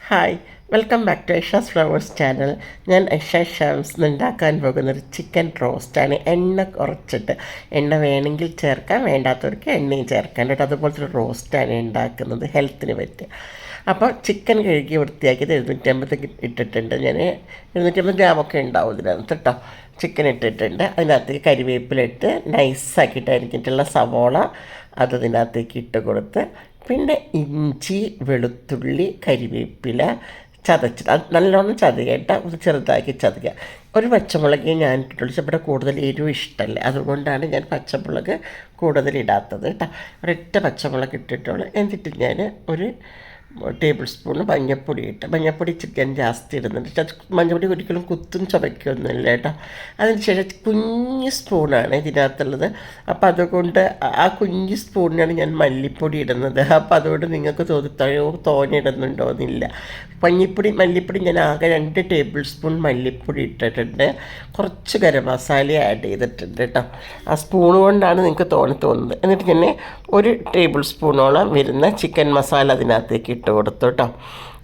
Hi, welcome back to Aisha's flowers channel. ഞാൻ ഐഷ ഷംസ് ഉണ്ടാക്കാൻ പോകുന്നൊരു ചിക്കൻ റോസ്റ്റാണ്. എണ്ണ കുറച്ചിട്ട്, എണ്ണ വേണമെങ്കിൽ ചേർക്കാം, വേണ്ടാത്തവർക്ക് എണ്ണയും ചേർക്കാൻ കേട്ടോ. അതുപോലത്തെ ഒരു റോസ്റ്റാണ് ഉണ്ടാക്കുന്നത്, ഹെൽത്തിന് പറ്റുക. അപ്പോൾ ചിക്കൻ കഴുകി വൃത്തിയാക്കിയത് 750 ഇട്ടിട്ടുണ്ട്. ഞാൻ 750 ഗ്രാമൊക്കെ ഉണ്ടാവും ഇതിനകത്ത് കേട്ടോ. ചിക്കൻ ഇട്ടിട്ടുണ്ട്. അതിനകത്തേക്ക് കരിവേപ്പിലിട്ട് നൈസാക്കിയിട്ട് അരിഞ്ഞിട്ടുള്ള സവോള അത് ഇതിനകത്തേക്ക് ഇട്ട് കൊടുത്ത്, പിന്നെ ഇഞ്ചി, വെളുത്തുള്ളി, കരിവേപ്പില ചതച്ചിട്ട് അത് നല്ലോണം ചതയേണ്ട, ഒന്ന് ചെറുതാക്കി ചതയ്ക്കുക. ഒരു പച്ചമുളക് ഞാൻ ഇട്ടിട്ടുള്ളൂ. ഇവിടെ കൂടുതൽ എരിവ് ഇഷ്ടമല്ല, അതുകൊണ്ടാണ് ഞാൻ പച്ചമുളക് കൂടുതൽ ഇടാത്തത് കേട്ടോ. ഒരൊറ്റ പച്ചമുളക് ഇട്ടിട്ടുള്ളൂ. എന്നിട്ട് ഞാൻ ഒരു ടേബിൾ സ്പൂൺ മഞ്ഞൾപ്പൊടി ഇട്ട്, മഞ്ഞൾപ്പൊടി ചിക്കൻ ജാസ്തി ഇടുന്നുണ്ട്. മഞ്ഞൾപ്പൊടി ഒരിക്കലും കുത്തും ചവയ്ക്കൊന്നുമില്ല കേട്ടോ. അതിനുശേഷം കുഞ്ഞ് സ്പൂണാണ് ഇതിനകത്തുള്ളത്. അപ്പോൾ അതുകൊണ്ട് ആ കുഞ്ഞ് സ്പൂണിനാണ് ഞാൻ മല്ലിപ്പൊടി ഇടുന്നത്. അപ്പോൾ അതുകൊണ്ട് നിങ്ങൾക്ക് തോന്നിയിടുന്നുണ്ടോ എന്നില്ല. മല്ലിപ്പൊടി ഞാൻ ആകെ 2 ടേബിൾ സ്പൂൺ മല്ലിപ്പൊടി ഇട്ടിട്ടുണ്ട്. കുറച്ച് ഗരം മസാല ആഡ് ചെയ്തിട്ടുണ്ട് കേട്ടോ. ആ സ്പൂൺ കൊണ്ടാണ് നിങ്ങൾക്ക് തോന്നുന്നത്. എന്നിട്ട് ഞാൻ 1 ടേബിൾ സ്പൂണോളം വരുന്ന ചിക്കൻ മസാല അതിനകത്തേക്ക് ഇട്ട് കൊടുത്തു കേട്ടോ.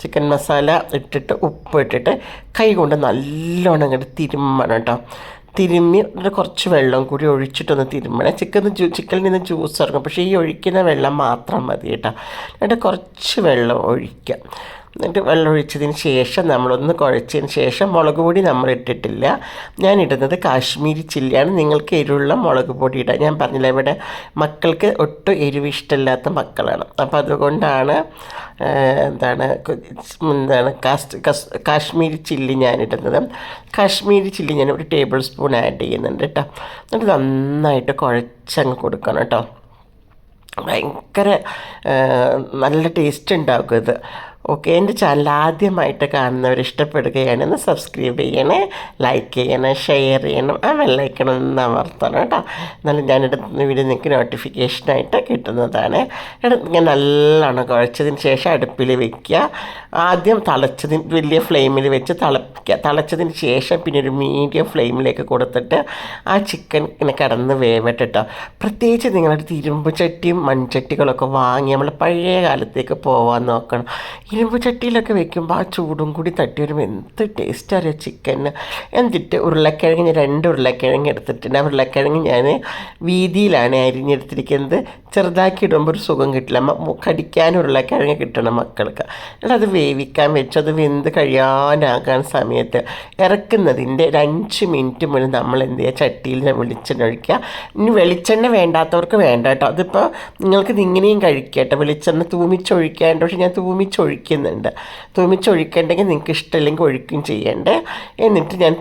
ചിക്കൻ മസാല ഇട്ടിട്ട് ഉപ്പ് ഇട്ടിട്ട് കൈ കൊണ്ട് നല്ലോണം അങ്ങോട്ട് തിരുമ്മണം കേട്ടോ. തിരുമ്മി കുറച്ച് വെള്ളം കൂടി ഒഴിച്ചിട്ടൊന്ന് തിരുമ്മണം. ചിക്കനിൽ നിന്ന് ജ്യൂസ് ഇറങ്ങും, പക്ഷേ ഈ ഒഴിക്കുന്ന വെള്ളം മാത്രം മതി കേട്ടോ. എന്നിട്ട് കുറച്ച് വെള്ളം ഒഴിക്കാം. എന്നിട്ട് വെള്ളം ഒഴിച്ചതിന് ശേഷം നമ്മളൊന്ന് കുഴച്ചതിന് ശേഷം മുളക് പൊടി നമ്മൾ ഇട്ടിട്ടില്ല. ഞാൻ ഇടുന്നത് കാശ്മീരി ചില്ലിയാണ്. നിങ്ങൾക്ക് എരിവുള്ള മുളക് പൊടി ഇടാം. ഞാൻ പറഞ്ഞില്ല, ഇവിടെ മക്കൾക്ക് ഒട്ടും എരിവ് ഇഷ്ടമില്ലാത്ത മക്കളാണ്. അപ്പോൾ അതുകൊണ്ടാണ് കാശ്മീരി ചില്ലി ഞാൻ ഇടുന്നത്. കാശ്മീരി ചില്ലി ഞാൻ 1 ടേബിൾ സ്പൂൺ ആഡ് ചെയ്യുന്നുണ്ട് കേട്ടോ. എന്നിട്ട് നന്നായിട്ട് കുഴച്ചങ്ങ് കൊടുക്കണം കേട്ടോ. ഭയങ്കര നല്ല ടേസ്റ്റ് ഉണ്ടാക്കും ഇത്. ഓക്കെ, എൻ്റെ ചാനൽ ആദ്യമായിട്ട് കാണുന്നവർ ഇഷ്ടപ്പെടുകയാണെന്ന് സബ്സ്ക്രൈബ് ചെയ്യണേ, ലൈക്ക് ചെയ്യണം, ഷെയർ ചെയ്യണം, ആ ബെല്ലൈക്കണം എന്ന് അമർത്തണം കേട്ടോ. എന്നാലും ഞാനെടുക്കുന്ന വീഡിയോ നിങ്ങൾക്ക് നോട്ടിഫിക്കേഷനായിട്ട് കിട്ടുന്നതാണ്. ഞാൻ നല്ലോണം കുഴച്ചതിന് ശേഷം അടുപ്പിൽ വയ്ക്കുക. ആദ്യം വലിയ ഫ്ലെയിമിൽ വെച്ച് തിളപ്പിക്കുക. തിളച്ചതിന് ശേഷം പിന്നെ ഒരു മീഡിയം ഫ്ലെയിമിലേക്ക് കൊടുത്തിട്ട് ആ ചിക്കൻ ഇങ്ങനെ കിടന്ന് വേവട്ടെ കേട്ടോ. പ്രത്യേകിച്ച് നിങ്ങളുടെ ഇരുമ്പ് ചട്ടിയും മൺചട്ടികളൊക്കെ വാങ്ങി നമ്മൾ പഴയ കാലത്തേക്ക് പോകാൻ നോക്കണം. ഇരുമ്പ് ചട്ടിയിലൊക്കെ വെക്കുമ്പോൾ ആ ചൂടും കൂടി തട്ടി വരുമ്പോൾ എന്ത് ടേസ്റ്റ് അറിയാം ചിക്കന്. എന്നിട്ട് ഉരുളക്കിഴങ്ങ് 2 ഉരുളക്കിഴങ്ങ് എടുത്തിട്ടുണ്ട്. ആ ഉരുളക്കിഴങ്ങ് ഞാൻ വീതിയിലാണ് അരിഞ്ഞെടുത്തിരിക്കുന്നത്. ചെറുതാക്കി ഇടുമ്പോൾ ഒരു സുഖം കിട്ടില്ല. കടിക്കാൻ ഉരുളക്കിഴങ്ങ് കിട്ടണം മക്കൾക്ക്. എന്നിട്ട് അത് വേവിക്കാൻ വെച്ച് അത് വെന്ത് കഴിയാനാകാൻ സമയത്ത് ഇറക്കുന്നതിൻ്റെ 5 മിനിറ്റ് മുന്നേ നമ്മൾ എന്ത് ചെയ്യുക, ചട്ടിയിൽ വെളിച്ചെണ്ണ ഒഴിക്കുക. ഇനി വെളിച്ചെണ്ണ വേണ്ടാത്തവർക്ക് വേണ്ട കേട്ടോ. അതിപ്പോൾ നിങ്ങൾക്ക് ഇങ്ങനെയും കഴിക്കട്ടെ. വെളിച്ചെണ്ണ തൂമിച്ചൊഴിക്കാണ്ട്, പക്ഷേ ഞാൻ തൂമിച്ചൊഴിക്കുന്നുണ്ട്. തൂമിച്ചൊഴിക്കേണ്ടെങ്കിൽ നിങ്ങൾക്ക് ഇഷ്ടമില്ലെങ്കിൽ ഒഴിക്കുകയും ചെയ്യണ്ടേ. എന്നിട്ട് ഞാൻ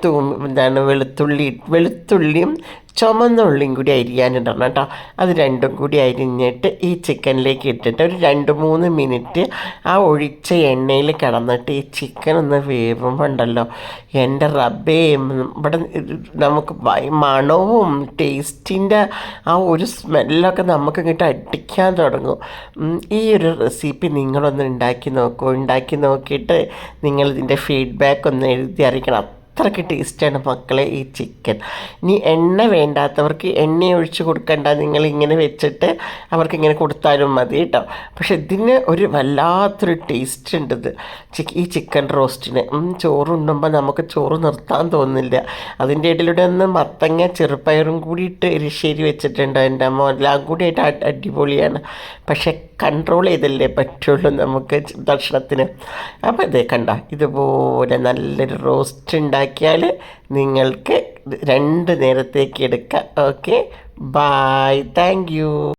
വെളുത്തുള്ളിയും ചുമന്ന ഉള്ളിയും കൂടി അരിയാനിടണം കേട്ടോ. അത് രണ്ടും കൂടി അരിഞ്ഞിട്ട് ഈ ചിക്കനിലേക്ക് ഇട്ടിട്ട് ഒരു 2-3 മിനിറ്റ് ആ ഒഴിച്ച എണ്ണയിൽ കിടന്നിട്ട് ഈ ചിക്കൻ ഒന്ന് വേവുമ്പോൾ ഉണ്ടല്ലോ, എൻ്റെ റബ്ബേ, ഇവിടെ നമുക്ക് മണവും ടേസ്റ്റിൻ്റെ ആ ഒരു സ്മെല്ലൊക്കെ നമുക്ക് ഇങ്ങോട്ട് അടിക്കാൻ തുടങ്ങും. ഈ ഒരു റെസിപ്പി നിങ്ങളൊന്ന് ഉണ്ടാക്കി നോക്കിയിട്ട് നിങ്ങളിതിൻ്റെ ഫീഡ്ബാക്ക് ഒന്ന് എഴുതി അറിയിക്കണം. അത്രയ്ക്ക് ടേസ്റ്റാണ് മക്കളെ ഈ ചിക്കൻ. ഇനി എണ്ണ വേണ്ടാത്തവർക്ക് എണ്ണ ഒഴിച്ച് കൊടുക്കണ്ട, നിങ്ങളിങ്ങനെ വെച്ചിട്ട് അവർക്കിങ്ങനെ കൊടുത്താലും മതി കേട്ടോ. പക്ഷെ ഇതിന് ഒരു വല്ലാത്തൊരു ടേസ്റ്റ് ഉണ്ട് ഇത്, ഈ ചിക്കൻ റോസ്റ്റിന്. ചോറുണ്ണുമ്പോൾ നമുക്ക് ചോറ് നിർത്താൻ തോന്നില്ല. അതിൻ്റെ ഇടയിലൂടെ ഒന്ന് മത്തങ്ങ ചെറുപ്പയറും കൂടി ഇട്ട് എരിശ്ശേരി വെച്ചിട്ടുണ്ട്. എൻ്റെ അമ്മ എല്ലാം കൂടി ആയിട്ട് അടിപൊളിയാണ്. പക്ഷെ കൺട്രോൾ ചെയ്തല്ലേ പറ്റുള്ളൂ നമുക്ക് ഭക്ഷണത്തിന്. അപ്പോൾ ഇതേ കണ്ട, ഇതുപോലെ നല്ലൊരു റോസ്റ്റ് ഉണ്ടാക്കിയാൽ നിങ്ങൾക്ക് 2 നേരത്തേക്ക് എടുക്കാം. Okay, bye, thank U.